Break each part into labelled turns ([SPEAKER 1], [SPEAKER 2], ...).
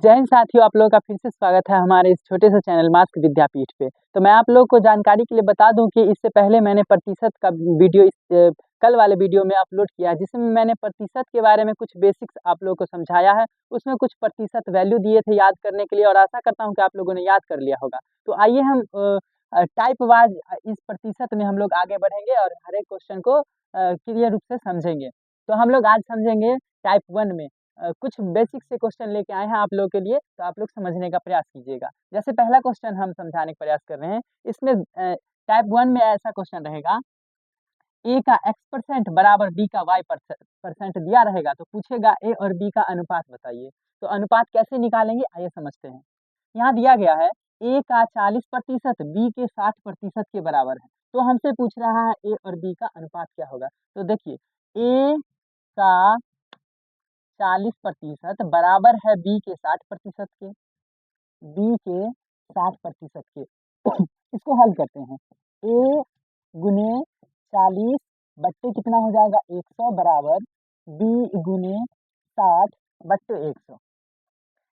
[SPEAKER 1] जय हिंद साथियों, आप लोगों का फिर से स्वागत है हमारे इस छोटे से चैनल मास्क विद्यापीठ पे। तो मैं आप लोगों को जानकारी के लिए बता दूं कि इससे पहले मैंने प्रतिशत का वीडियो कल वाले वीडियो में अपलोड किया है, जिसमें मैंने प्रतिशत के बारे में कुछ बेसिक्स आप लोगों को समझाया है। उसमें कुछ प्रतिशत वैल्यू दिए थे याद करने के लिए, और आशा करता हूँ कि आप लोगों ने याद कर लिया होगा। तो आइए हम टाइप वाइज इस प्रतिशत में हम लोग आगे बढ़ेंगे और हर एक क्वेश्चन को क्लियर रूप से समझेंगे। तो हम लोग आज समझेंगे टाइप 1 में कुछ बेसिक से क्वेश्चन लेके आए हैं आप लोगों के लिए, तो आप लोग समझने का प्रयास कीजिएगा। जैसे पहला क्वेश्चन हम समझाने का प्रयास कर रहे हैं। इसमें टाइप 1 में ऐसा क्वेश्चन रहेगा, ए का x% बराबर बी का y% दिया रहेगा, तो पूछेगा ए और बी का अनुपात बताइए। तो अनुपात कैसे निकालेंगे आइए समझते हैं। यहाँ दिया गया है ए का 40% बी के 60% के बराबर है। तो हमसे पूछ रहा है ए और बी का अनुपात क्या होगा। तो देखिए, ए का 40% बराबर है बी के 60% के, बी के 60% के। इसको हल करते हैं। ए गुने 40 बट्टे कितना हो जाएगा 100 बराबर बी गुने 60 बट्टे 100।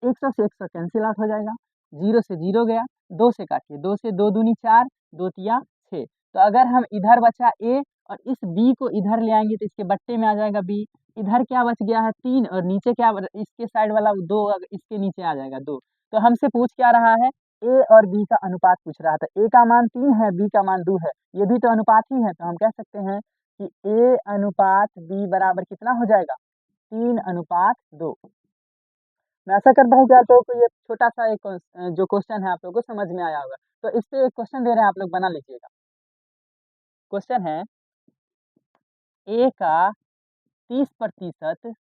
[SPEAKER 1] 100 से 100 कैंसिल आउट हो जाएगा, 0 से 0 गया, 2 से काटिए, 2 से 2 दूनी 4, 2 तिया 6। तो अगर हम इधर बचा ए और इस बी को इधर ले आएंगे तो इसके बट्टे में आ जाएगा बी। इधर क्या बच गया है 3, और नीचे क्या इसके साइड वाला 2, इसके नीचे आ जाएगा 2। तो हमसे पूछ क्या रहा है, ए और बी का अनुपात पूछ रहा था। ए का मान 3 है, बी का मान 2 है, ये भी तो अनुपात ही है। तो हम कह सकते हैं कि ए अनुपात बी बराबर कितना हो जाएगा, 3:2। मैं आशा करता हूँ कि आप लोगों को ये छोटा सा एक जो क्वेश्चन है आप लोगों को समझ में आया होगा। तो इस पे एक क्वेश्चन दे रहे हैं, आप लोग बना लीजिएगा। क्वेश्चन है, ए का 30%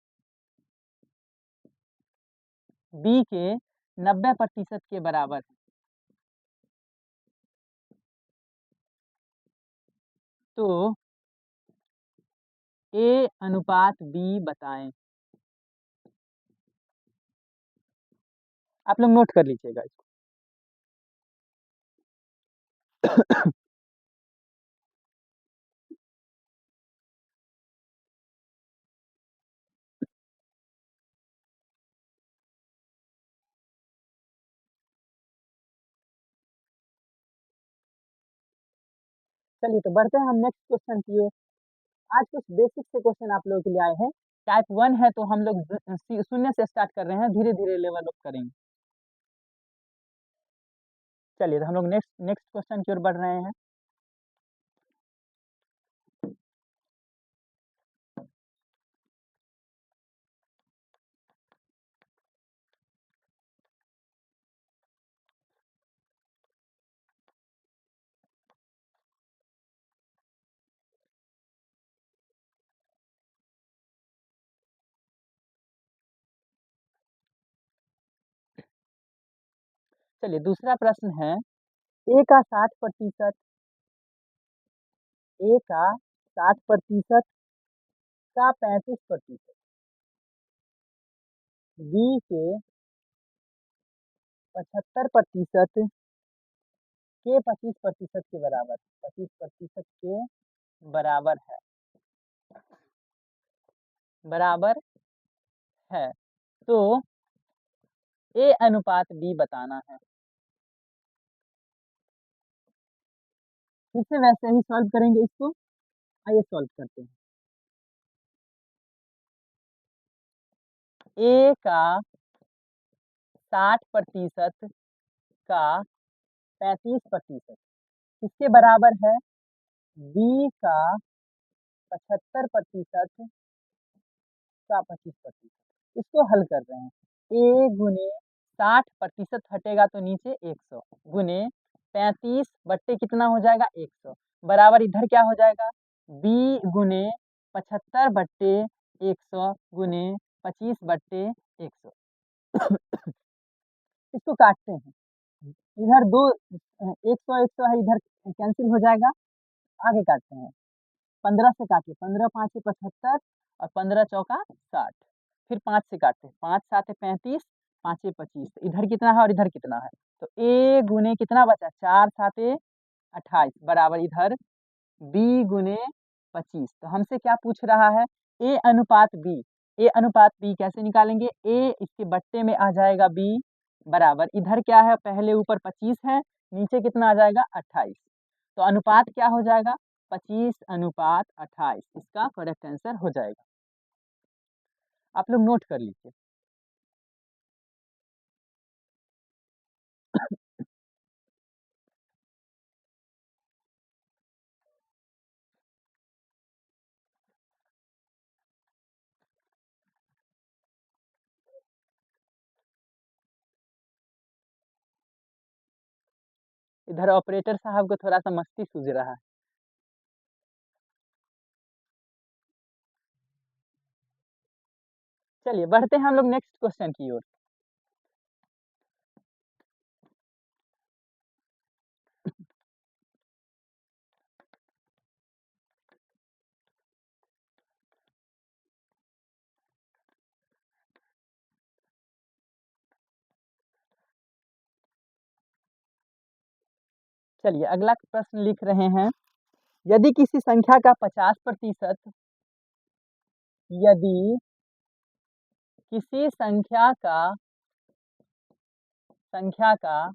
[SPEAKER 1] बी के 90% के बराबर है। तो ए अनुपात बी बताएं। आप लोग नोट कर लीजिएगा इसको। चलिए तो बढ़ते हैं हम नेक्स्ट क्वेश्चन की ओर। आज कुछ बेसिक से क्वेश्चन आप लोगों के लिए आए हैं। टाइप 1 है तो हम लोग शून्य से स्टार्ट कर रहे हैं, धीरे धीरे लेवल अप करेंगे। चलिए तो हम लोग नेक्स्ट नेक्स्ट क्वेश्चन की ओर बढ़ रहे हैं। चलिए दूसरा प्रश्न है, ए का 60%, ए का 60% का 35%, बी के 75% के 25% के बराबर, 25% के बराबर है, बराबर है। तो ए अनुपात बी बताना है। फिर से वैसे ही सॉल्व करेंगे इसको, आइए सॉल्व करते हैं। ए का 60% का 35% किसके बराबर है, बी का 75% का 25%। इसको हल कर रहे हैं। ए गुने 60% हटेगा तो नीचे 100 गुने 35 बट्टे कितना हो जाएगा 100 बराबर इधर क्या हो जाएगा, बी गुने 75 बट्टे 100 गुने 25 बट्टे 100। इसको काटते हैं, इधर दो 100 है, इधर कैंसिल हो जाएगा। आगे काटते हैं, 15 से काटिए, 15 5 75 और 15 चौका 60। फिर 5 से काटते हैं, 5 7 35, 5 25। इधर कितना है और इधर कितना है, तो ए गुने कितना बचा 4 7 28 बराबर इधर बी गुने 25। तो हमसे क्या पूछ रहा है, ए अनुपात बी। ए अनुपात बी कैसे निकालेंगे? ए इसके बट्टे में आ जाएगा बी बराबर, इधर क्या है, पहले ऊपर 25 है, नीचे कितना आ जाएगा 28। तो अनुपात क्या हो जाएगा? 25:28 इसका करेक्ट आंसर हो जाएगा। आप लोग नोट कर लीजिए। इधर ऑपरेटर साहब को थोड़ा सा मस्ती सूझ रहा है। चलिए बढ़ते हैं हम लोग नेक्स्ट क्वेश्चन की ओर। चलिए अगला प्रश्न लिख रहे हैं, यदि किसी संख्या का 50% यदि किसी संख्या का 50%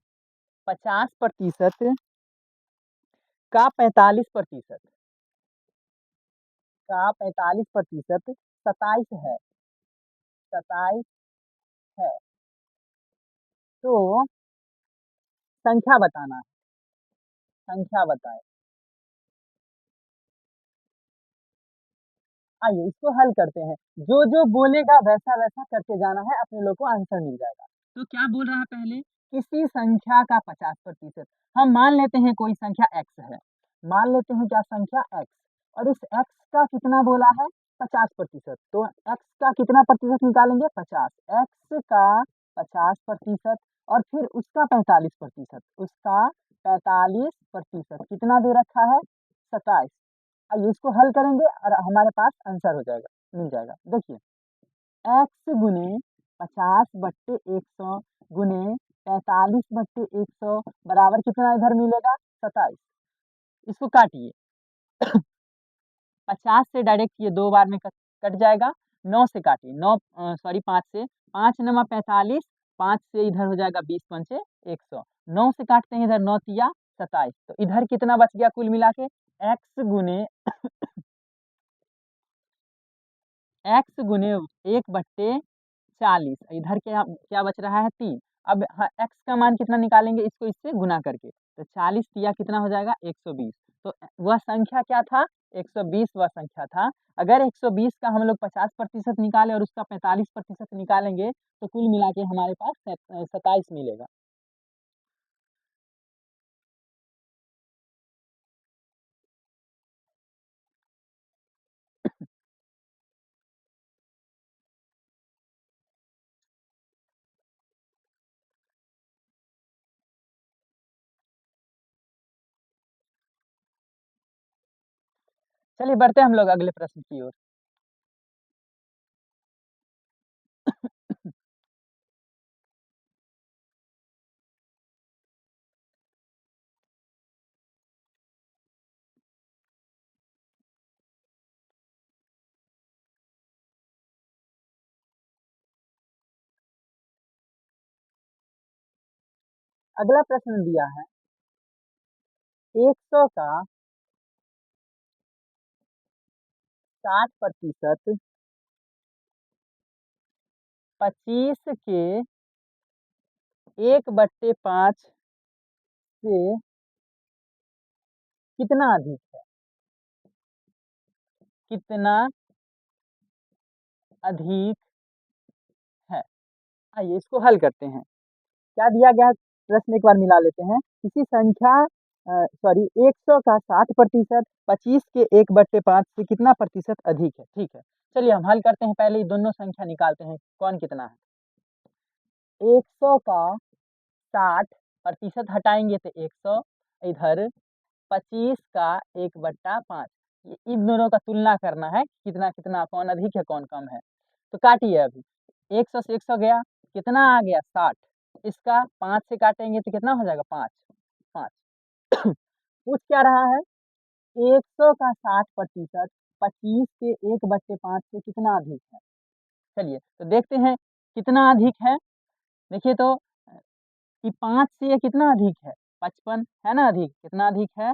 [SPEAKER 1] का 45% का 45% 27 है, 27 है, तो संख्या बताना है, संख्या बताए। आइए इसको हल करते हैं, जो जो बोलेगा वैसा वैसा करते जाना है, अपने लोग को आंसर मिल जाएगा। तो क्या बोल रहा है पहले, किसी संख्या का 50%, हम मान लेते हैं कोई संख्या x है, मान लेते हैं क्या संख्या x, और इस x का कितना बोला है 50%, तो x का कितना प्रतिशत निकालेंगे 50, x का 50% और फिर उसका 45%, उसका 45% कितना दे रखा है 27। आइए इसको हल करेंगे और हमारे पास आंसर हो जाएगा, मिल जाएगा। देखिए x गुने 50/100 गुने 45/100 बराबर कितना इधर मिलेगा 27। इसको काटिए 50 से डायरेक्ट ये 2 बार में कट जाएगा, 9 से काटिए, 9 सॉरी 5 से, 5 नमा 45, 5 से इधर हो जाएगा 20 पंचे 100, 9 से काटते हैं इधर 9 तिया 27, तो इधर कितना बच गया कुल मिला के x गुने 1/40, इधर क्या क्या बच रहा है 3। अब x का मान कितना निकालेंगे, इसको इससे गुना करके, तो 40 तिया कितना हो जाएगा 120। तो वह संख्या क्या था 120 वह संख्या था। अगर 120 का हम लोग 50% निकालें और उसका 45% निकालेंगे तो कुल मिला के हमारे पास 27 मिलेगा। चलिए बढ़ते हैं हम लोग अगले प्रश्न की ओर। अगला प्रश्न दिया है 100 का 60% 25 के 1/5 से कितना अधिक है, कितना अधिक है। आइए इसको हल करते हैं। क्या दिया गया है, प्रश्न एक बार मिला लेते हैं। किसी संख्या सॉरी 100 का 60% 25 के 1/5 से कितना प्रतिशत अधिक है, ठीक है। चलिए हम हल करते हैं, पहले ये दोनों संख्या निकालते हैं कौन कितना है। 100 का 60% हटाएंगे तो 100, इधर 25 का 1/5, इन दोनों का तुलना करना है, कितना कितना कौन अधिक है कौन कम है। तो काटिए अभी, 100 से 100 गया, कितना आ गया 60, इसका 5 से काटेंगे तो कितना हो जाएगा 5, 5। पूछ क्या रहा है 100 का 60% 25 के 1/5 से कितना अधिक है। चलिए तो देखते हैं कितना अधिक है। देखिए तो कि 5 से ये कितना अधिक है, 55 है ना अधिक, कितना अधिक है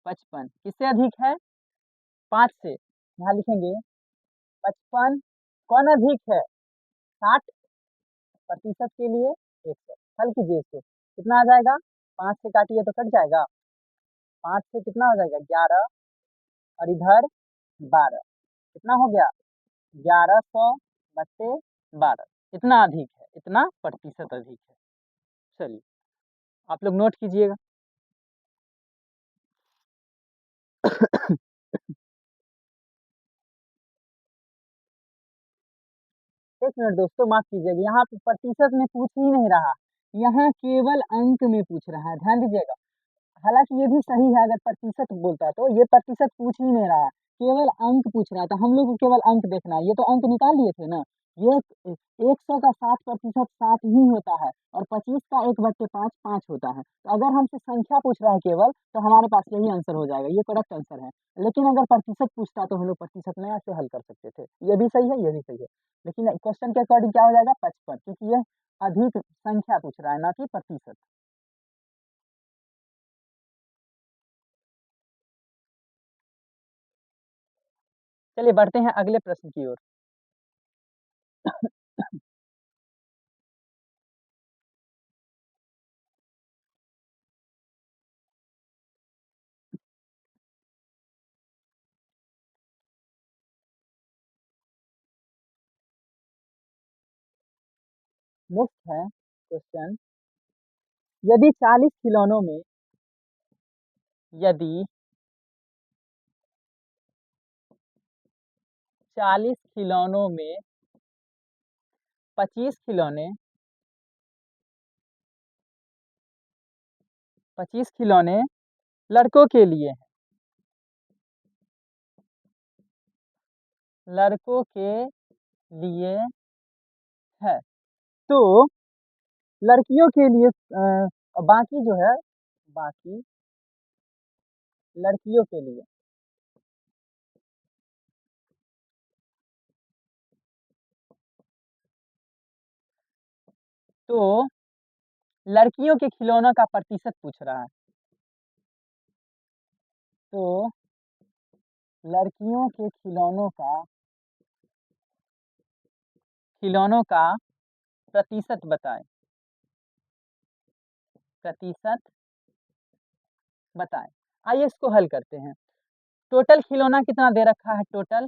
[SPEAKER 1] 55, किससे अधिक है 5 से, यहाँ लिखेंगे 55 कौन अधिक है 60% के लिए 100। हल कीजिए इसको, कितना आ जाएगा, 5 से काटिए तो कट जाएगा, 5 से कितना हो जाएगा 11 और इधर 12, कितना हो गया 1100 बट्टे 12, इतना अधिक है, इतना प्रतिशत अधिक है। चलिए आप लोग नोट कीजिएगा। एक मिनट दोस्तों माफ कीजिएगा, यहाँ पे प्रतिशत में पूछ ही नहीं रहा, यहाँ केवल अंक में पूछ रहा है, ध्यान दीजिएगा। हालांकि ये भी सही है, अगर प्रतिशत बोलता तो ये प्रतिशत पूछ ही नहीं रहा है, केवल अंक पूछ रहा है, तो हम लोग को केवल अंक देखना है। ये तो अंक निकाल लिए थे ना, ये 100 का 60% 60 ही होता है और 25 का 1/5 5 होता है। तो अगर हमसे संख्या पूछ रहा है केवल, तो हमारे पास यही आंसर हो जाएगा, ये करेक्ट आंसर है। लेकिन अगर प्रतिशत पूछता तो हम लोग प्रतिशत में ऐसे हल कर सकते थे, ये भी सही है ये भी सही है। लेकिन क्वेश्चन के अकॉर्डिंग क्या हो जाएगा 55, क्योंकि ये अधिक संख्या पूछ रहा है ना कि प्रतिशत। चलिए बढ़ते हैं अगले प्रश्न की ओर। नेक्स्ट है क्वेश्चन, यदि 40 खिलौनों में यदि 40 खिलौनों में 25 खिलौने 25 खिलौने लड़कों के लिए हैं, लड़कों के लिए है, तो लड़कियों के लिए बाकी जो है, बाकी लड़कियों के लिए तो लड़कियों के खिलौनों का प्रतिशत पूछ रहा है, तो लड़कियों के खिलौनों का प्रतिशत बताएं, प्रतिशत बताएं। आइए इसको हल करते हैं। टोटल खिलौना कितना दे रखा है, टोटल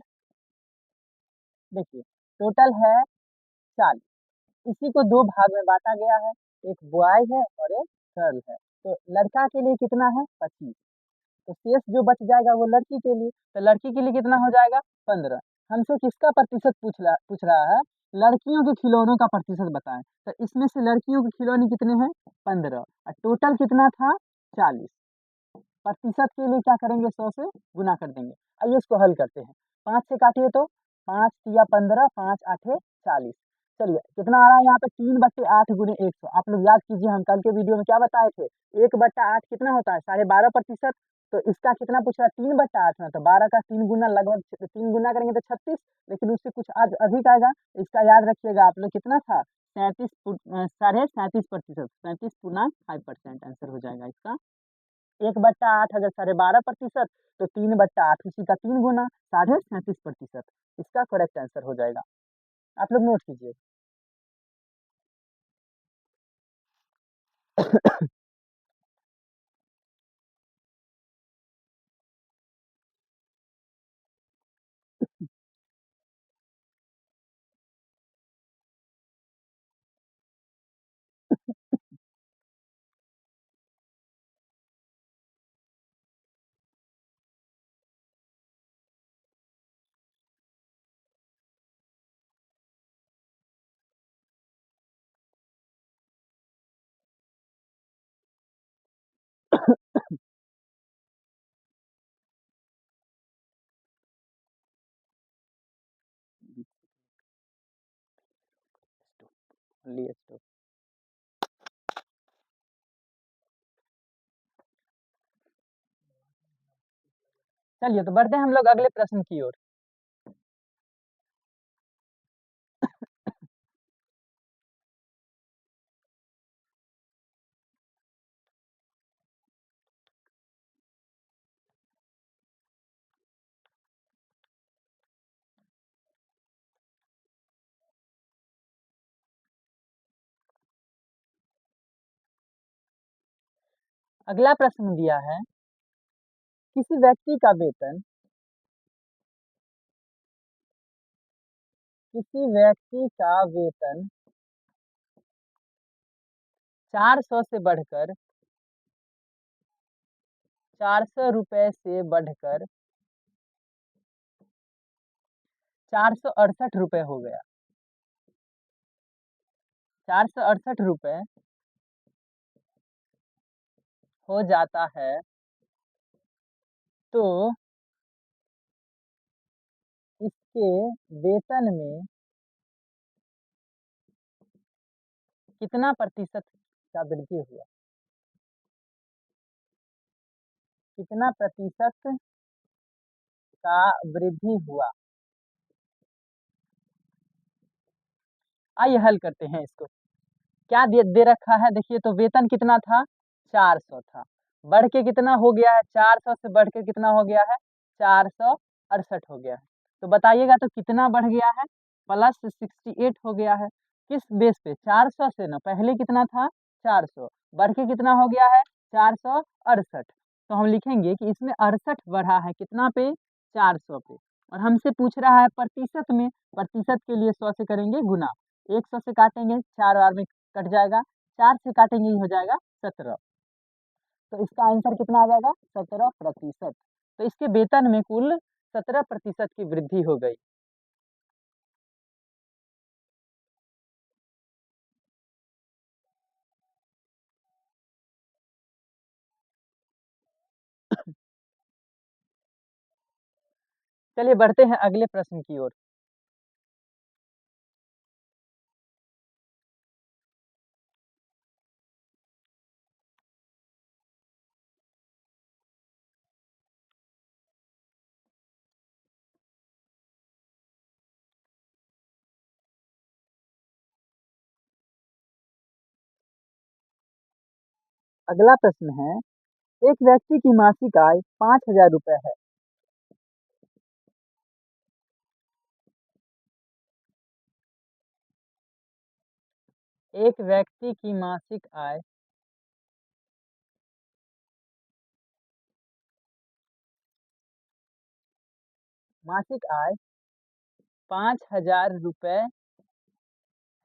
[SPEAKER 1] देखिए, टोटल है 40, इसी को दो भाग में बांटा गया है, एक बॉय है और एक गर्ल है। तो लड़का के लिए कितना है 25, तो शेष जो बच जाएगा वो लड़की के लिए, तो लड़की के लिए कितना हो जाएगा 15। हमसे किसका प्रतिशत पूछ रहा है, लड़कियों के खिलौनों का प्रतिशत बताएं, तो इसमें से लड़कियों के खिलौने कितने हैं 15 और टोटल कितना था 40। प्रतिशत के लिए क्या करेंगे 100 से गुना कर देंगे। आइए इसको हल करते हैं, 5 से काटिए तो 5 या 15, 5 8 40। चलिए कितना आ रहा है यहाँ पे 3/8 गुने 100। आप लोग याद कीजिए, हम कल के वीडियो में क्या बताए थे, 1/8 कितना होता है 12.5%। तो इसका कितना पूछ रहा है 3/8 में, तो 12 का 3 गुना, लगभग 3 गुना करेंगे तो 36, लेकिन उससे कुछ आज अधिक आएगा। इसका याद रखिएगा आप लोग, कितना था 37.37%, 37.5% आंसर हो जाएगा इसका। 1/8 अगर 12.5%, तो 3/8 उसी का 3 गुना 37.5%, इसका करेक्ट आंसर हो जाएगा। आप लोग नोट कीजिए। चलिए तो बढ़ते हैं हम लोग अगले प्रश्न की ओर। अगला प्रश्न दिया है, किसी व्यक्ति का वेतन 400 से बढ़कर 400 रुपए से बढ़कर 468 रुपए हो गया। 468 रुपए हो जाता है, तो इसके वेतन में कितना प्रतिशत का वृद्धि हुआ? कितना प्रतिशत का वृद्धि हुआ? आइए हल करते हैं इसको। क्या दे रखा है, देखिए तो वेतन कितना था, 400 था, बढ़ के कितना हो गया है, 400 से बढ़ के कितना हो गया है, 468 हो गया है। तो बताइएगा तो कितना बढ़ गया है, प्लस 68 हो गया है। किस बेस पे, 400 से ना, पहले कितना था 400, बढ़ के कितना हो गया है 468। तो हम लिखेंगे कि इसमें 68 बढ़ा है कितना पे, 400 पे, और हमसे पूछ रहा है प्रतिशत में। प्रतिशत के लिए 100 से करेंगे गुना, 100 से काटेंगे 4 बार में कट जाएगा, 4 से काटेंगे ये हो जाएगा 17। तो इसका आंसर कितना आ जाएगा, 17%। तो इसके वेतन में कुल 17% की वृद्धि हो गई। चलिए बढ़ते हैं अगले प्रश्न की ओर। अगला प्रश्न है, एक व्यक्ति की मासिक आय 5,000 रुपए है। एक व्यक्ति की मासिक आय 5,000 रुपए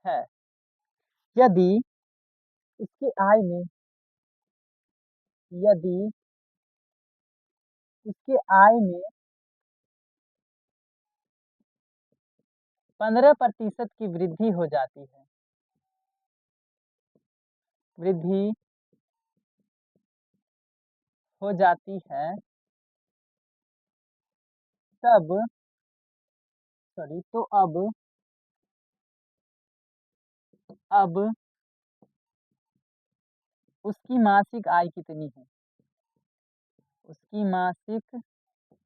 [SPEAKER 1] है। यदि उसके आय में यदि उसके आय में 15% की वृद्धि हो जाती है, वृद्धि हो जाती है, तब सॉरी तो अब उसकी मासिक आय कितनी है, उसकी मासिक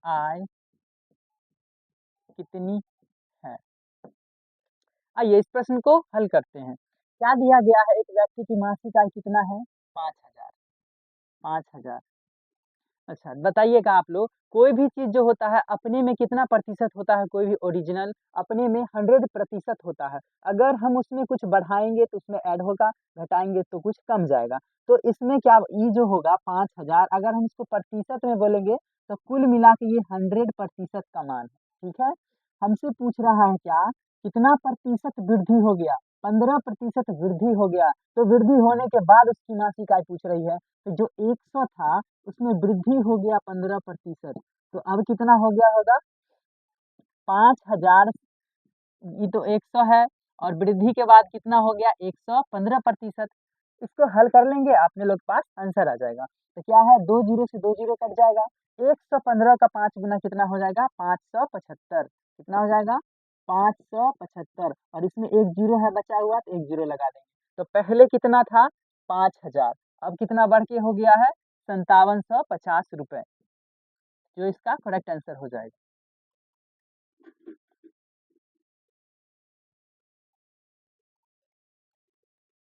[SPEAKER 1] आय कितनी है। आइए इस प्रश्न को हल करते हैं। क्या दिया गया है, एक व्यक्ति की मासिक आय कितना है, 5,000। 5,000, अच्छा बताइएगा आप लोग, कोई भी चीज जो होता है अपने में कितना प्रतिशत होता है, कोई भी ओरिजिनल अपने में 100% होता है। अगर हम उसमें कुछ बढ़ाएंगे तो उसमें ऐड होगा, घटाएंगे तो कुछ कम जाएगा। तो इसमें क्या, ये जो होगा 5,000, अगर हम इसको प्रतिशत में बोलेंगे तो कुल मिला के ये 100% का मान है। ठीक है, हमसे पूछ रहा है क्या, कितना प्रतिशत वृद्धि हो गया, 15% वृद्धि हो गया। तो वृद्धि होने के बाद उसकी मासिक आय पूछ रही है, तो जो 100 था उसमें वृद्धि हो गया 15%, तो अब कितना हो गया होगा, 5,000, ये तो 100 है, और वृद्धि के बाद कितना हो गया 100, 15%। इसको हल कर लेंगे, अपने लोग पास आंसर आ जाएगा। तो क्या है, 2 जीरो से 2 जीरो कट जाएगा, 115 का 5 गुना कितना हो जाएगा, 575। कितना हो जाएगा, 575, और इसमें एक जीरो है बचा हुआ, तो एक जीरो लगा देंगे। तो पहले कितना था, 5,000, अब कितना बढ़ के हो गया है, 5750 रुपए, जो इसका करेक्ट आंसर हो जाएगा।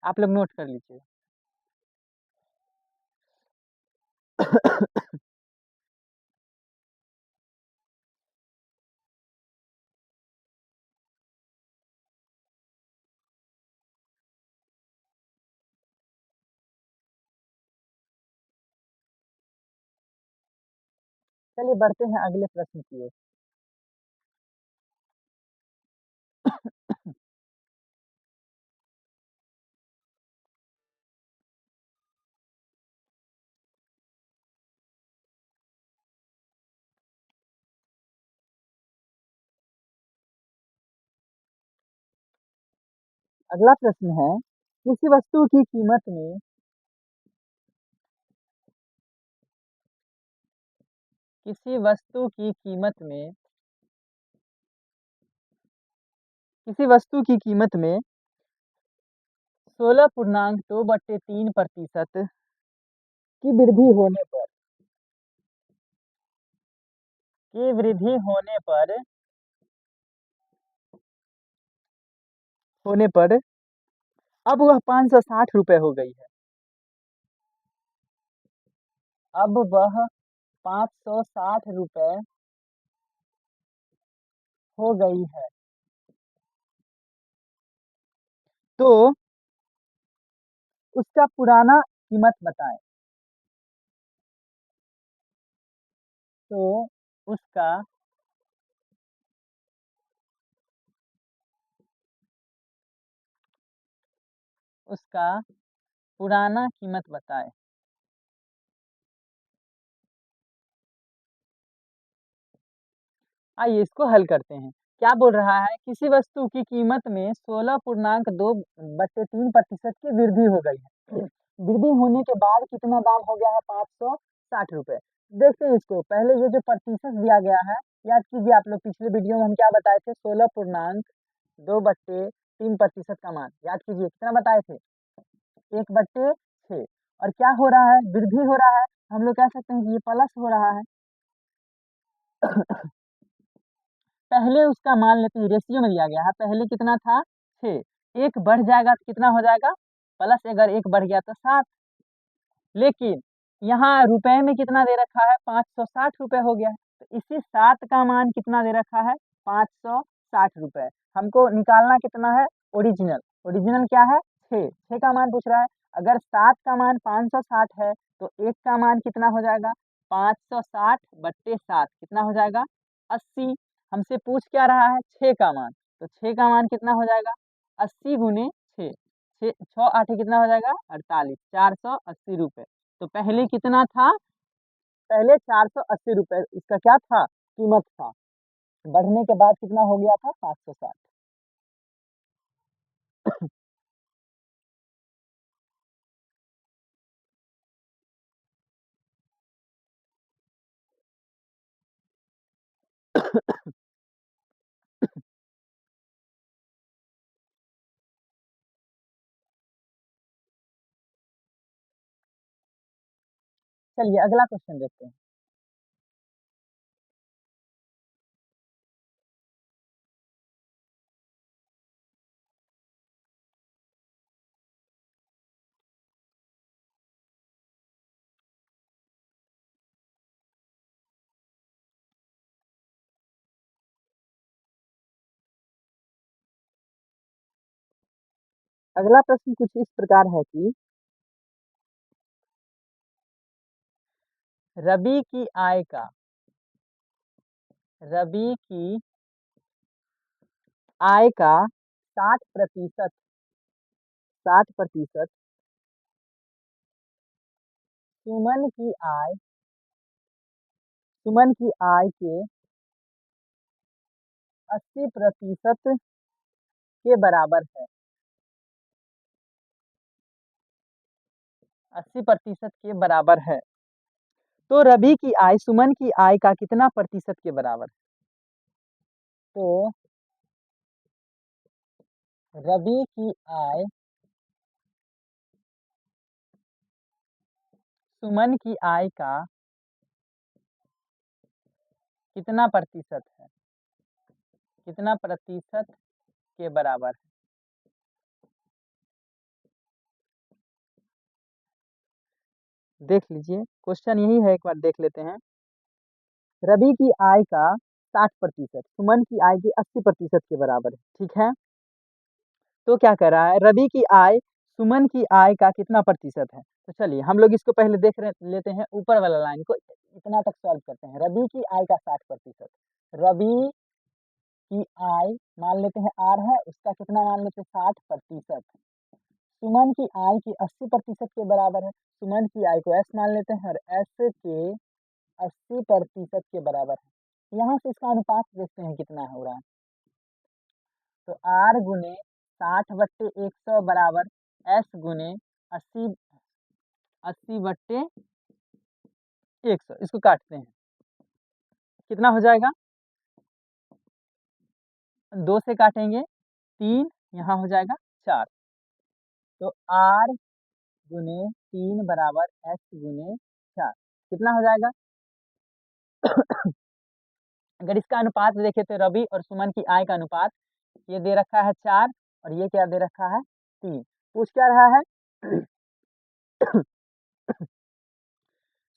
[SPEAKER 1] आप लोग नोट कर लीजिए। चलिए बढ़ते हैं अगले प्रश्न की ओर। अगला प्रश्न है, किसी वस्तु की कीमत में किसी वस्तु की कीमत में किसी वस्तु की कीमत में 16.2/3% की वृद्धि होने पर अब वह 560 रुपए हो गई है। अब वह 560 रुपए हो गई है। तो उसका पुराना कीमत बताएं। तो उसका उसका पुराना कीमत बताएं। आइए इसको हल करते हैं। क्या बोल रहा है, किसी वस्तु की कीमत में 16.2/3% की वृद्धि हो गई है। वृद्धि होने के बाद कितना दाम हो गया है, 560 रुपए। देखते हैं इसको, पहले ये जो प्रतिशत दिया गया है, याद कीजिए आप लोग, पिछले वीडियो में हम क्या बताए थे, 16.2/3% का मान याद कीजिए, कितना बताए थे, 1/6। और क्या हो रहा है, वृद्धि हो रहा है, हम लोग कह सकते हैं कि ये प्लस हो रहा है। पहले उसका मान लेते हैं, रेशियो में दिया गया है, पहले कितना था, 6, एक बढ़ जाएगा तो कितना हो जाएगा, प्लस, अगर एक बढ़ गया तो 7। लेकिन यहाँ रुपए में कितना दे रखा है, 560 रुपए हो गया है। तो इसी 7 का मान कितना दे रखा है, 560 रुपए। हमको निकालना कितना है, ओरिजिनल। ओरिजिनल क्या है, 6 का मान पूछ रहा है। अगर 7 का मान 560 है तो 1 का मान कितना हो जाएगा, 560/7 कितना हो जाएगा, 80। हमसे पूछ क्या रहा है, 6 का मान, तो 6 का मान कितना हो जाएगा, 80 × 6, 6 कितना हो जाएगा, 48, 480 रुपए। तो पहले कितना था, पहले 480 रुपए इसका क्या था, कीमत था। बढ़ने के बाद कितना हो गया था, 560। चलिए अगला क्वेश्चन देखते हैं। अगला प्रश्न कुछ इस प्रकार है कि रबी की आय का रबी की आय का 60% 60% सुमन की आय के 80% के बराबर है। 80% के बराबर है। तो रबी की आय सुमन की आय का कितना प्रतिशत के बराबर है। तो रबी की आय सुमन की आय का कितना प्रतिशत है, कितना प्रतिशत के बराबर है। देख लीजिए, क्वेश्चन यही है, एक बार देख लेते हैं। रबी की आय का 60% सुमन की आय के 80% के बराबर है, ठीक है। तो क्या कह रहा है, रबी की आय सुमन की आय का कितना प्रतिशत है। तो चलिए हम लोग इसको पहले लेते हैं, ऊपर वाला लाइन को इतना तक सॉल्व करते हैं। रवि की आय का 60%, रवि की आय मान लेते हैं आर है, उसका कितना मान लेते हैं 60%। सुमन की आय की 80% के बराबर है, सुमन की आय को एस मान लेते हैं और एस के 80% के बराबर है। यहाँ से इसका अनुपात देखते हैं कितना हो रहा है। तो आर गुने 60/100 बराबर एस गुने 80/100। इसको काटते हैं, कितना हो जाएगा, 2 से काटेंगे 3, यहाँ हो जाएगा 4। तो आर गुने 3 बराबर एस गुने 4 कितना हो जाएगा। अगर इसका अनुपात देखें तो रवि और सुमन की आय का अनुपात ये दे रखा है 4 और ये क्या दे रखा है 3। पूछ क्या रहा है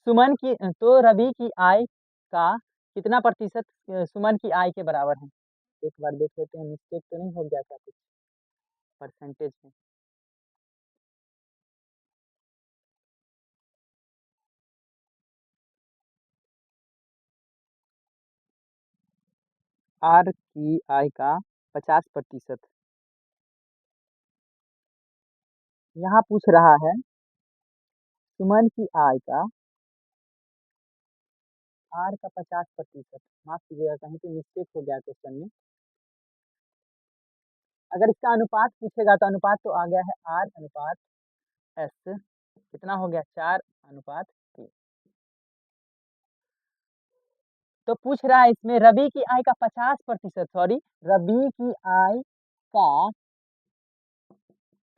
[SPEAKER 1] सुमन की, तो रवि की आय का कितना प्रतिशत सुमन की आय के बराबर है। एक बार देख लेते हैं, मिस्टेक तो नहीं हो गया क्या कुछ परसेंटेज में। आर की आय का 50%, यहाँ पूछ रहा है सुमन की आय का आर का 50%। माफ कीजिएगा, कहीं पे मिस्टेक हो गया क्वेश्चन में। अगर इसका अनुपात पूछेगा तो अनुपात तो आ गया है आर अनुपात एस, कितना हो गया 4/3। तो पूछ रहा है इसमें रवि की आय का 50%, सॉरी रवि की आय का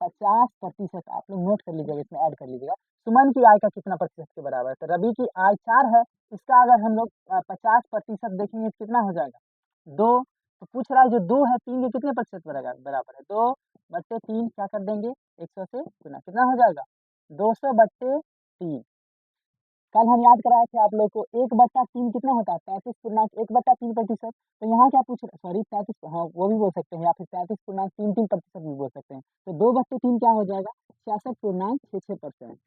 [SPEAKER 1] 50%, आप लोग नोट कर लीजिएगा, इसमें ऐड कर लीजिएगा। सुमन की आय का कितना प्रतिशत के बराबर है। तो रवि की आय 4 है, इसका अगर हम लोग 50% देखेंगे तो कितना हो जाएगा 2। तो पूछ रहा है जो 2 है 3 के कितने प्रतिशत बराबर है, 2/3 क्या कर देंगे 100 से गुना, कितना हो जाएगा 200/3। कल हम याद कराए थे आप लोग को 1/3 कितना होता है 35/1/3%। तो यहाँ क्या पूछ रहे, सॉरी 35, हाँ वो भी बोल सकते हैं, या फिर 35.33% भी बोल सकते हैं। तो 2/3 क्या हो जाएगा 66.66%,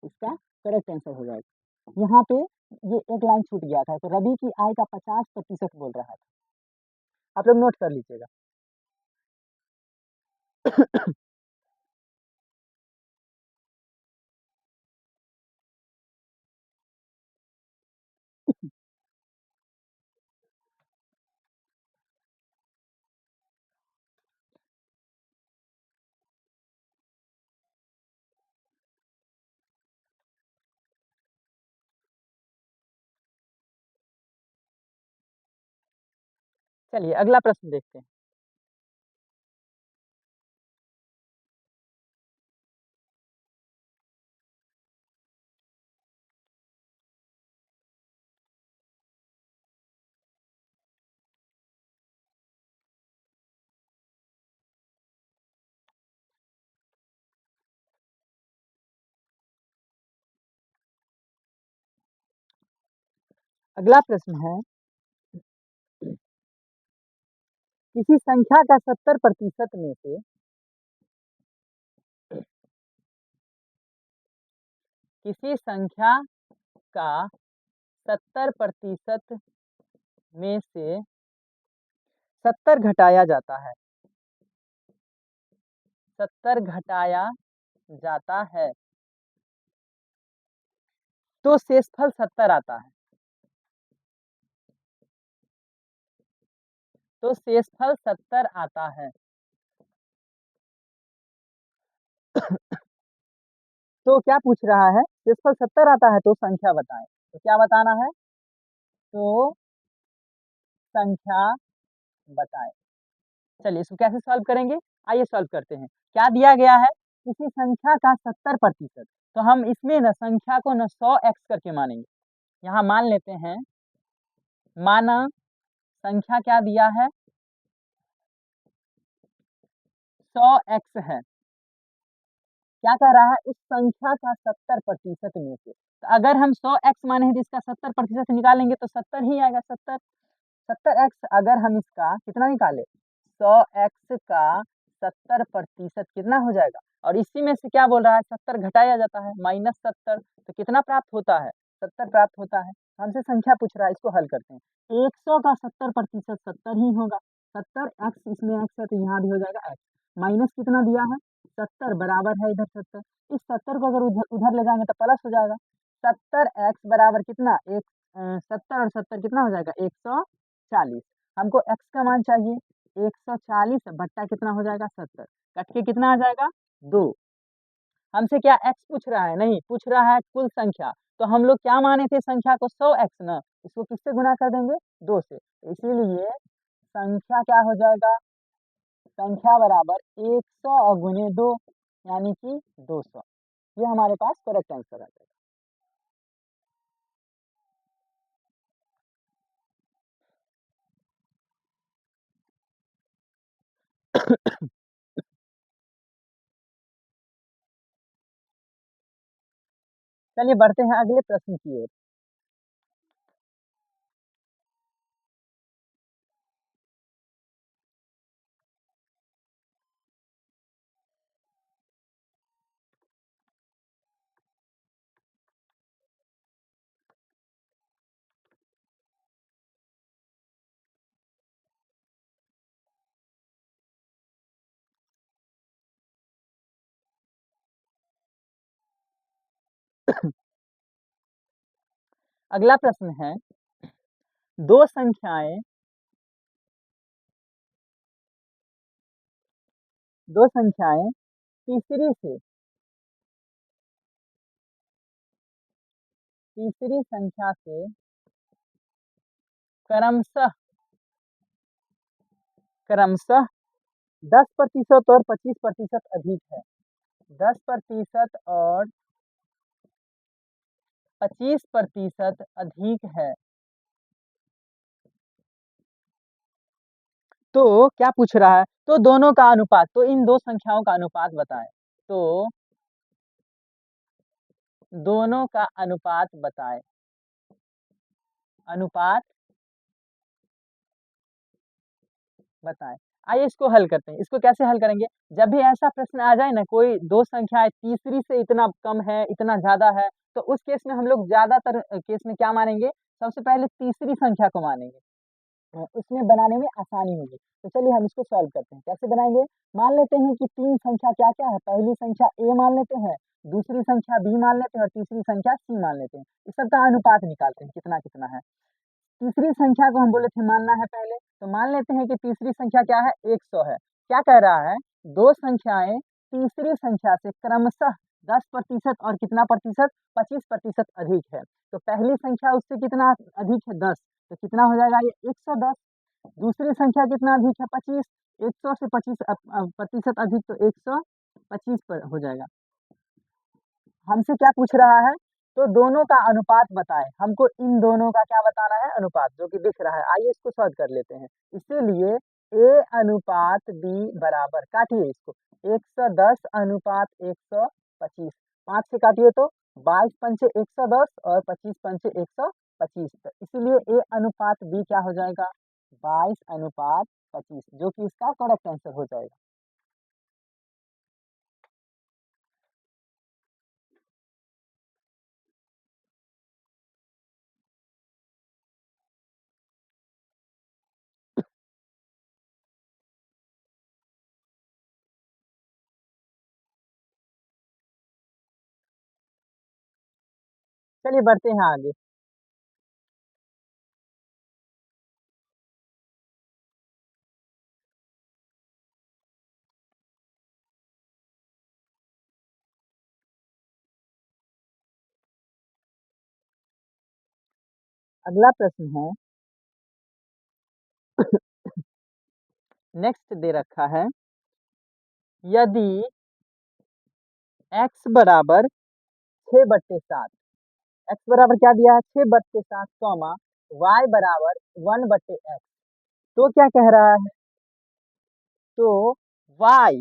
[SPEAKER 1] इसका करेक्ट आंसर हो जाएगा। यहाँ पे ये एक लाइन छूट गया था, तो रवि की आय का 50% बोल रहा था, आप लोग नोट कर लीजिएगा। चलिए अगला प्रश्न देखते हैं। अगला प्रश्न है, किसी संख्या का 70% में से किसी संख्या का 70% में से 70 घटाया जाता है, 70 घटाया जाता है तो शेषफल 70 आता है, तो शेषफल 70 आता है। तो क्या पूछ रहा है, शेषफल 70 आता है तो संख्या बताएं। तो क्या बताना है, तो संख्या बताएं। चलिए इसको कैसे सॉल्व करेंगे, आइए सॉल्व करते हैं। क्या दिया गया है, किसी संख्या का 70%, तो हम इसमें ना संख्या को ना 100x करके मानेंगे। यहाँ मान लेते हैं, माना संख्या क्या दिया है 100x है, क्या कह रहा है उस संख्या का 70% में से। तो अगर हम 100x माने हैं तो इसका 70% निकालेंगे तो 70 ही आएगा, 70x। अगर हम इसका कितना निकाले 100x का 70% कितना हो जाएगा, और इसी में से क्या बोल रहा है 70 घटाया जाता है -70, तो कितना प्राप्त होता है 70 प्राप्त होता है। हमसे संख्या पूछ रहा है, इसको हल करते हैं। 100 का 70% 70 ही होगा, 70 x, इसमें x है तो यहाँ भी हो जाएगा x, माइनस कितना दिया है 70 बराबर है इधर 70, इस 70 को अगर उधर उधर ले जाएंगे तो प्लस हो जाएगा। 70x बराबर कितना 70 और 70 कितना हो जाएगा 140। हमको x का मान चाहिए, 140 बट्टा कितना हो जाएगा 70, कट के कितना आ जाएगा 2। हमसे क्या x पूछ रहा है, नहीं पूछ रहा है कुल संख्या, तो हम लोग क्या माने थे संख्या को 100x ना, इसको किससे गुना कर देंगे 2 से, तो इसीलिए संख्या क्या हो जाएगा, संख्या बराबर 100 और गुने 2 यानी कि 200। ये हमारे पास करेक्ट आंसर आ जाएगा। चलिए बढ़ते हैं अगले प्रश्न की ओर। अगला प्रश्न है, दो संख्याएं तीसरी संख्या से क्रमशः क्रमशः 10% और 25% अधिक है, 10% और 25% अधिक है, तो क्या पूछ रहा है, तो दोनों का अनुपात, तो इन दो संख्याओं का अनुपात बताएं, तो दोनों का अनुपात बताएं, अनुपात बताएं। आइए इसको हल करते हैं। इसको कैसे हल करेंगे, जब भी ऐसा प्रश्न आ जाए ना, कोई दो संख्याएं तीसरी से इतना कम है इतना ज्यादा है, तो उस केस में हम लोग ज्यादातर केस में क्या मानेंगे, सबसे पहले तीसरी संख्या को मानेंगे, उसमें बनाने में आसानी होगी। तो चलिए हम इसको सॉल्व करते हैं, कैसे बनाएंगे। मान लेते हैं कि तीन संख्या क्या क्या है, पहली संख्या a मान लेते हैं, दूसरी संख्या b मान लेते हैं और तीसरी संख्या c मान लेते हैं। इस सबका अनुपात निकालते हैं कितना कितना है। तीसरी संख्या को हम बोले थे मानना है पहले, तो मान लेते हैं कि तीसरी संख्या क्या है 100 है। क्या कह रहा है, दो संख्याएं तीसरी संख्या से क्रमशः 10% और कितना प्रतिशत 25% अधिक है, तो पहली संख्या उससे कितना अधिक है 10, तो कितना हो जाएगा ये 110। दूसरी संख्या कितना अधिक है 25, 100 से 25 प्रतिशत अधिक, तो 125 पर हो जाएगा। हमसे क्या पूछ रहा है, तो दोनों का अनुपात बताएं, हमको इन दोनों का क्या बताना है अनुपात, जो कि दिख रहा है। आइए इसको सॉल्व कर लेते हैं। इसीलिए a अनुपात b बराबर, काटिए इसको, 110 अनुपात 125, 5 से काटिए तो 22 पंचे 110 और 25 पंचे 125, तो इसीलिए a अनुपात b क्या हो जाएगा 22 अनुपात 25, जो कि इसका करेक्ट आंसर हो जाएगा। चलिए बढ़ते हैं आगे। अगला प्रश्न है, नेक्स्ट दे रखा है, यदि x बराबर 6/7, x बराबर क्या दिया है 6/7, y बराबर 1/x, तो क्या कह रहा है, तो y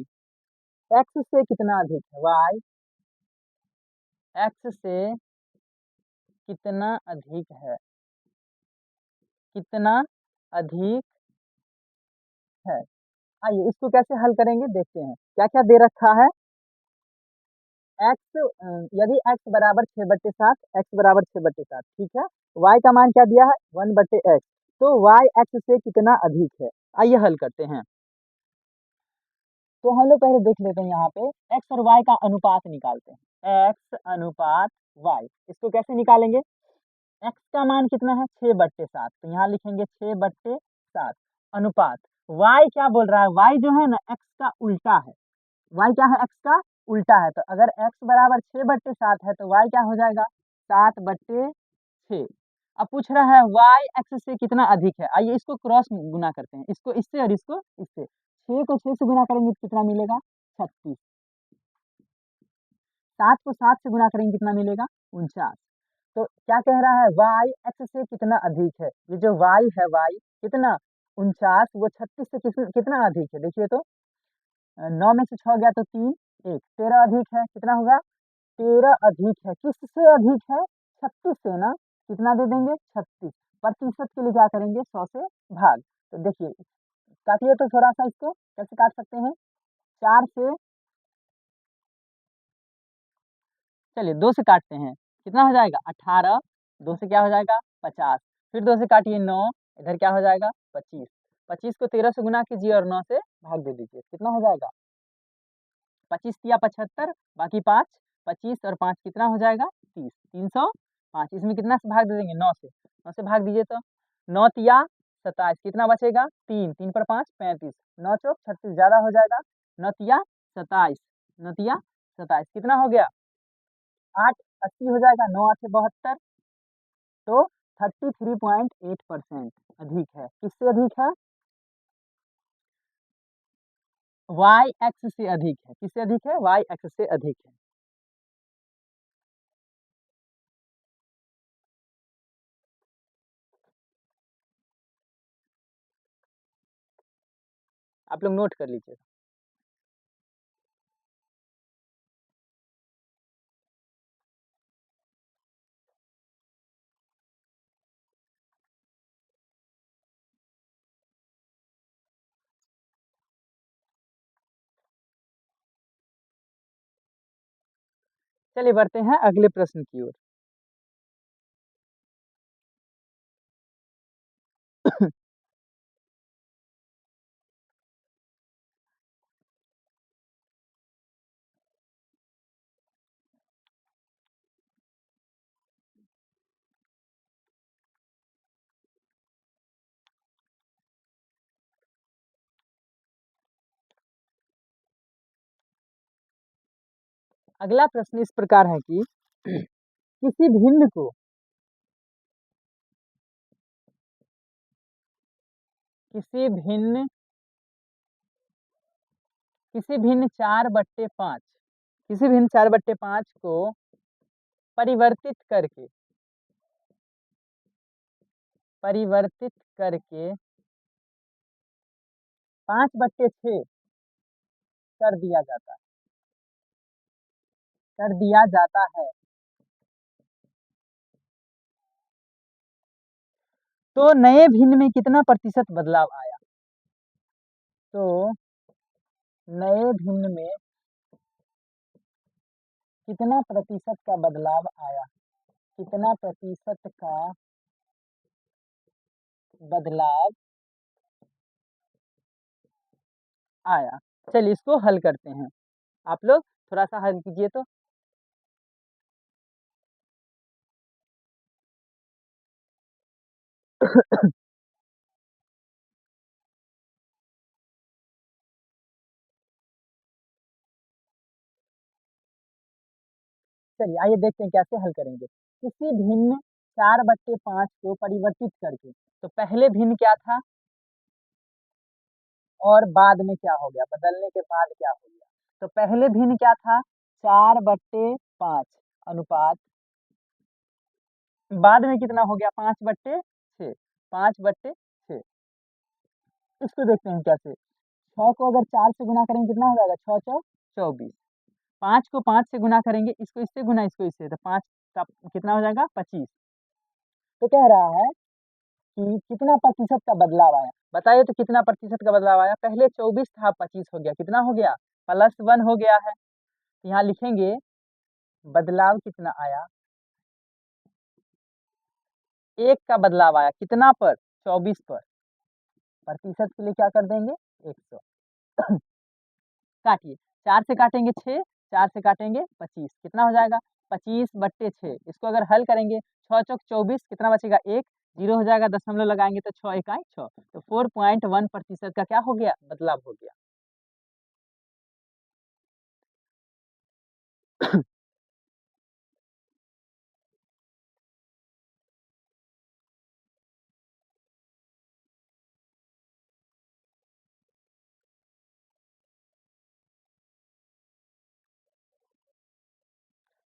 [SPEAKER 1] x से कितना अधिक है, y x से कितना अधिक है, कितना अधिक है, आइए इसको कैसे हल करेंगे देखते हैं। क्या क्या दे रखा है। एक्स यदि एक्स बराबर 6/7, एक्स बराबर 6/7, ठीक है। वाई का मान क्या दिया है 1/x, तो वाई एक्स से कितना अधिक है। आइए हल करते हैं। तो हम लोग पहले देख लेते हैं यहाँ पे एक्स और वाई का अनुपात निकालते हैं। एक्स अनुपात वाई, इसको कैसे निकालेंगे। एक्स का मान कितना है 6/7, तो यहाँ लिखेंगे 6/7 अनुपात वाई क्या बोल रहा है, वाई जो है ना एक्स का उल्टा है। वाई क्या है एक्स का उल्टा है, तो अगर एक्स बराबर 6/7 है तो वाई क्या हो जाएगा 7/6। अब पूछ रहा है वाई एक्स से कितना अधिक है। आइए इसको क्रॉस गुना करते हैं, इसको इससे और इसको इससे। 6 को 6 से गुना करेंगे तो कितना मिलेगा 36। 7 को 7 से गुना करेंगे कितना मिलेगा 49। तो क्या कह रहा है वाई एक्स से कितना अधिक है। ये जो वाई है वाई कितना 49, वो 36 से कितना अधिक है। देखिए तो 9 में से 6 गया तो 3, 1 13 अधिक है, कितना होगा 13 अधिक है। किससे अधिक है 36 से ना, कितना दे देंगे 36। प्रतिशत के लिए क्या करेंगे 100 से भाग। तो देखिए काटिए तो थोड़ा सा, इसको कैसे काट सकते हैं। 4 से, चलिए 2 से काटते हैं, कितना हो जाएगा 18। 2 से क्या हो जाएगा 50, फिर 2 से काटिए 9, इधर क्या हो जाएगा 25। 25 को 13 से गुना कीजिए और 9 से भाग दे दीजिए, कितना हो जाएगा 25 या 75, बाकी 5, 25 और 5 कितना हो जाएगा 30, 305। इसमें कितना से भाग दे देंगे 9 से, 9 से भाग दीजिए तो 9 तिया 27, कितना बचेगा 3, 3 पर 5 35, 9 चौक 36 ज़्यादा हो जाएगा 9 तिया 27, 9 तिया 27 कितना हो गया 8 80 हो जाएगा, 9 8 72, तो 33.8% अधिक है। किससे अधिक है वाई एक्स से अधिक है। किससे अधिक है वाई एक्स से अधिक है। आप लोग नोट कर लीजिए। चलिए बढ़ते हैं अगले प्रश्न की ओर। अगला प्रश्न इस प्रकार है कि किसी भिन्न को किसी भिन्न किसी भिन्न 4/5 किसी भिन्न 4/5 को परिवर्तित करके 5/6 कर दिया जाता है, तो नए भिन्न में कितना प्रतिशत बदलाव आया। तो नए भिन्न में कितना प्रतिशत का बदलाव आया, कितना प्रतिशत का बदलाव आया। चलिए इसको हल करते हैं, आप लोग थोड़ा सा हल कीजिए तो। चलिए आइए देखते हैं कैसे हल करेंगे। किसी भिन्न 4/5 को परिवर्तित करके, तो पहले भिन्न क्या था और बाद में क्या हो गया, बदलने के बाद क्या हो गया। तो पहले भिन्न क्या था 4/5 अनुपात, बाद में कितना हो गया 5/6, 5/6। इसको देखते हैं कैसे। 6 को अगर 4 से गुना करेंगे कितना हो जाएगा 6 चौक 24। 5 को 5 से गुना करेंगे, इसको इससे गुना इसको इससे, तो 5 का कितना हो जाएगा 25। तो कह रहा है कि कितना प्रतिशत का बदलाव आया, बताइए तो कितना प्रतिशत का बदलाव आया। पहले 24 था, 25 हो गया, कितना हो गया, +1 हो गया है। यहाँ लिखेंगे बदलाव कितना आया, 1 का बदलाव आया, कितना पर, 24 पर। प्रतिशत के लिए क्या कर देंगे, 100। काटिए, 4 से काटेंगे 6, 4 से काटेंगे 25, कितना हो जाएगा, 25/6। इसको अगर हल करेंगे, 6 चौक 24, कितना बचेगा, 1, 0 हो जाएगा, दशमलव लगाएंगे तो 6 इकाई 6, तो 4.1% का क्या हो गया, बदलाव हो गया।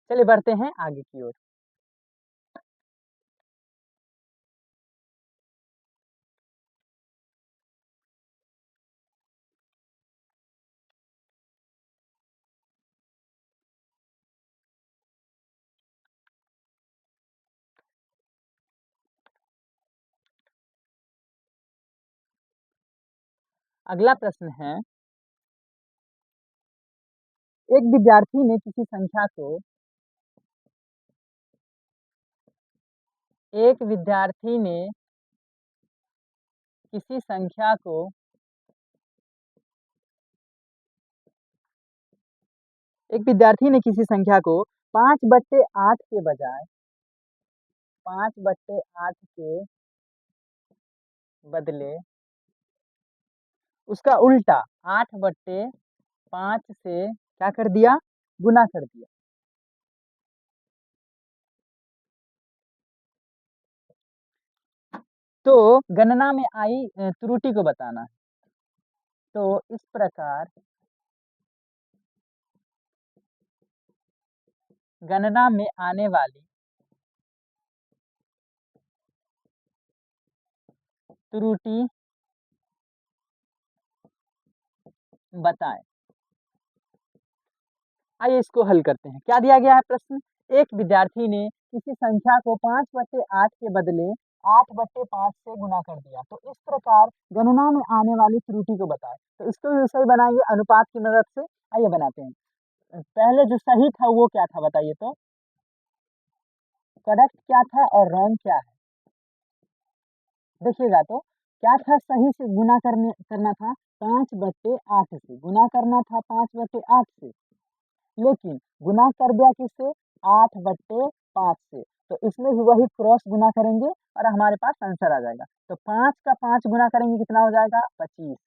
[SPEAKER 1] चलिए बढ़ते हैं आगे की ओर। अगला प्रश्न है, एक विद्यार्थी ने किसी संख्या को एक विद्यार्थी ने किसी संख्या को एक विद्यार्थी ने किसी संख्या को 5/8 के बजाय 5/8 के बदले उसका उल्टा 8/5 से क्या कर दिया, गुना कर दिया। तो गणना में आई त्रुटि को बताना है। तो इस प्रकार गणना में आने वाली त्रुटि बताएं। आइए इसको हल करते हैं। क्या दिया गया है प्रश्न, एक विद्यार्थी ने किसी संख्या को 5/8 के बदले 8/5 से गुना कर दिया। तो इस प्रकार गणना में आने वाली त्रुटि को बताएं। तो इसको भी सही बनाएंगे अनुपात की मदद से। आइए बनाते हैं। पहले जो सही था वो क्या था बताइए तो, करेक्ट क्या था और रॉन्ग क्या है। देखिएगा तो क्या था, सही से गुना करना था 5/8 से, गुना करना था 5/8 से, लेकिन गुना कर दिया किससे, 8/5 से। तो इसमें भी वही क्रॉस गुना करेंगे और हमारे पास आंसर आ जाएगा। तो 5 का 5 गुना करेंगे कितना हो जाएगा, 25।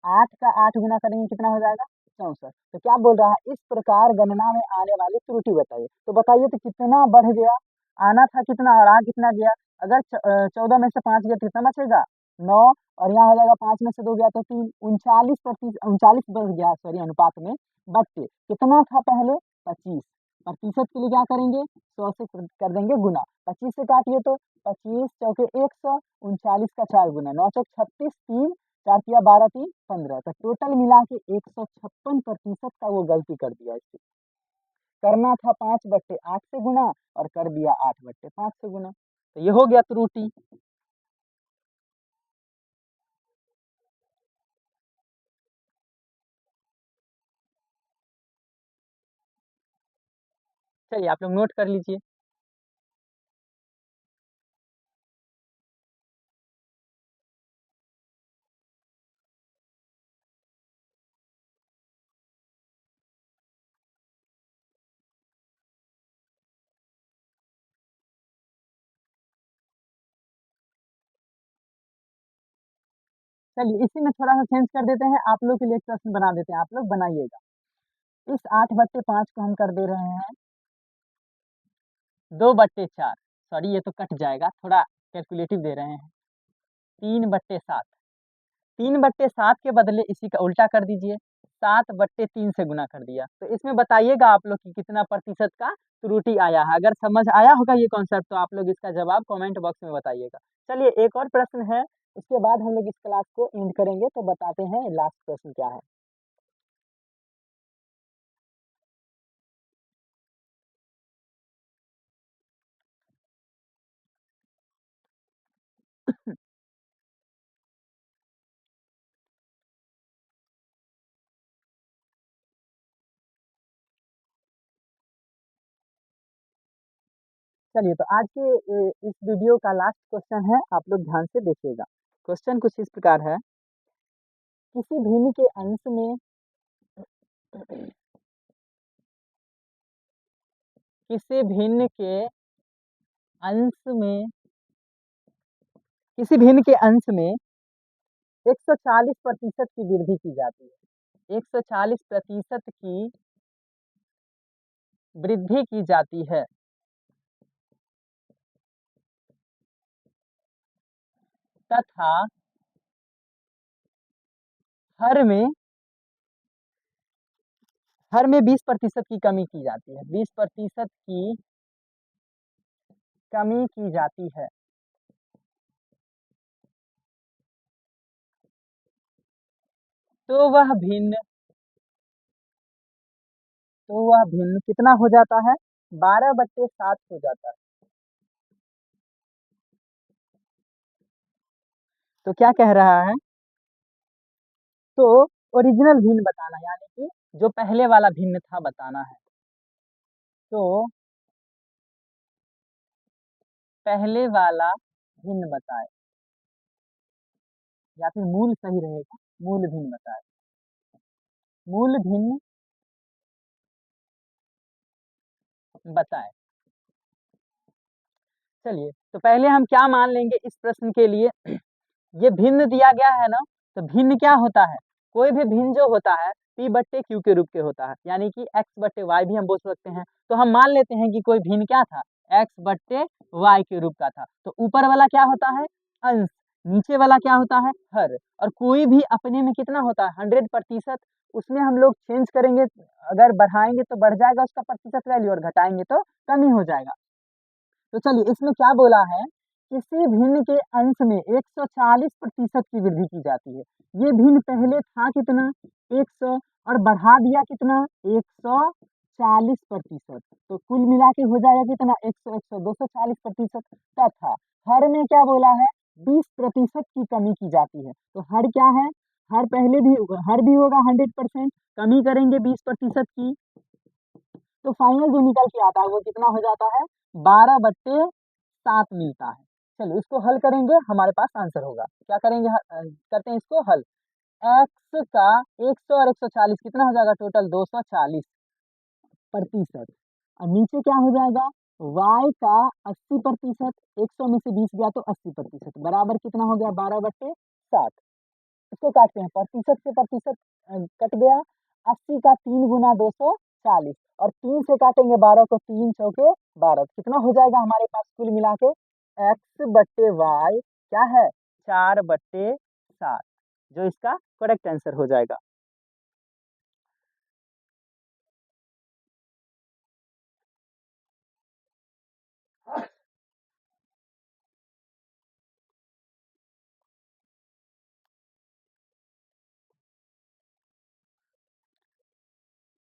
[SPEAKER 1] 8 का 8 गुना करेंगे कितना हो जाएगा, 64। तो क्या बोल रहा है, इस प्रकार गणना में आने वाली त्रुटि बताइए। तो बताइए तो कितना बढ़ गया, आना था कितना और आ कितना गया। अगर 14 में से 5 गया तो कितना बचेगा, 9, और यहाँ हो जाएगा 5 में से 2 गया तो 3, 39 बढ़ गया, सॉरी अनुपात में। बट कितना था पहले, 25। प्रतिशत के लिए क्या करेंगे, 100 से कर देंगे गुना। 25 से काटिए तो 25 चौके 100, 39 का 4 गुना, 9 चौक 36, 3 4 किया 12, 3 15। तो टोटल मिला के 156% का वो गलती कर दिया। इससे करना था 5/8 से गुना और कर दिया 8/5 से गुना। तो ये हो गया त्रुटि। चलिए आप लोग नोट कर लीजिए। चलिए इसी में थोड़ा सा चेंज कर देते हैं, आप लोग के लिए एक प्रश्न बना देते हैं, आप लोग बनाइएगा। इस 8/5 को हम कर दे रहे हैं 2/4, सॉरी ये तो कट जाएगा, थोड़ा कैलकुलेटिव दे रहे हैं, 3/7। 3/7 के बदले इसी का उल्टा कर दीजिए, 7/3 से गुना कर दिया। तो इसमें बताइएगा आप लोग कि कितना प्रतिशत का त्रुटि आया है। अगर समझ आया होगा ये कॉन्सेप्ट तो आप लोग इसका जवाब कमेंट बॉक्स में बताइएगा। चलिए एक और प्रश्न है, उसके बाद हम लोग इस क्लास को एंड करेंगे। तो बताते हैं लास्ट प्रश्न क्या है। चलिए, तो आज के इस वीडियो का लास्ट क्वेश्चन है, आप लोग ध्यान से देखिएगा। क्वेश्चन कुछ इस प्रकार है, किसी भिन्न के अंश में किसी भिन्न के अंश में किसी भिन्न के अंश में 140% की वृद्धि की जाती है। 140% की वृद्धि की जाती है तथा हर में 20% की कमी की जाती है। 20% की कमी की जाती है। तो वह भिन्न कितना हो जाता है? 12/7 हो जाता है। तो क्या कह रहा है? तो ओरिजिनल भिन्न बताना, यानी कि जो पहले वाला भिन्न था बताना है। तो पहले वाला भिन्न बताए, या फिर मूल सही रहेगा, मूल भिन्न बताए। मूल भिन्न बताए। चलिए, तो पहले हम क्या मान लेंगे इस प्रश्न के लिए? ये भिन्न दिया गया है ना, तो भिन्न क्या होता है? कोई भी भिन्न जो होता है P/Q के रूप के होता है, यानी कि X/Y भी हम बोल सकते हैं। तो हम मान लेते हैं कि कोई भिन्न क्या था? X/Y के रूप का था। तो ऊपर वाला क्या होता है? अंश। नीचे वाला क्या होता है? हर। और कोई भी अपने में कितना होता है? 100%। उसमें हम लोग चेंज करेंगे, अगर बढ़ाएंगे तो बढ़ जाएगा उसका प्रतिशत वैल्यू, और घटाएंगे तो कम ही हो जाएगा। तो चलिए, इसमें क्या बोला है? किसी भिन्न के अंश में 140% की वृद्धि की जाती है। ये भिन्न पहले था कितना? 100, और बढ़ा दिया कितना? 140%। तो कुल मिला के हो जाएगा कितना? 100 100 240%। तथा हर में क्या बोला है? 20% की कमी की जाती है। तो हर क्या है? हर पहले भी हर भी होगा 100%, कमी करेंगे 20% की, तो फाइनल जो निकल के आता है वो कितना हो जाता है? 12/7 मिलता है। चलो, इसको हल करेंगे, हमारे पास आंसर होगा। क्या करेंगे? करते हैं इसको हल। x का 100 और 140 कितना हो जाएगा? टोटल 240%। और नीचे क्या हो जाएगा? y का 80%। 100 में से 20 गया तो 80%, बराबर कितना हो गया? 12/7। इसको काटते हैं, प्रतिशत से प्रतिशत कट गया। 80 का 3 गुना 240, और 3 से काटेंगे 12 को, 3 चौके 12, कितना हो जाएगा हमारे पास कुल मिला के? X/Y क्या है? 4/7, जो इसका करेक्ट आंसर हो जाएगा।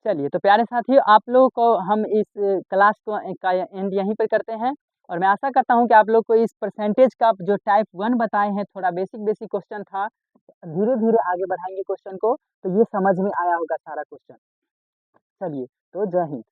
[SPEAKER 1] चलिए, तो प्यारे साथियों, आप लोगों को हम इस क्लास को का एंड यहीं पर करते हैं, और मैं आशा करता हूं कि आप लोग को इस परसेंटेज का जो टाइप 1 बताए हैं, थोड़ा बेसिक बेसिक क्वेश्चन था, धीरे धीरे आगे बढ़ाएंगे क्वेश्चन को, तो ये समझ में आया होगा सारा क्वेश्चन। चलिए, तो जय हिंद।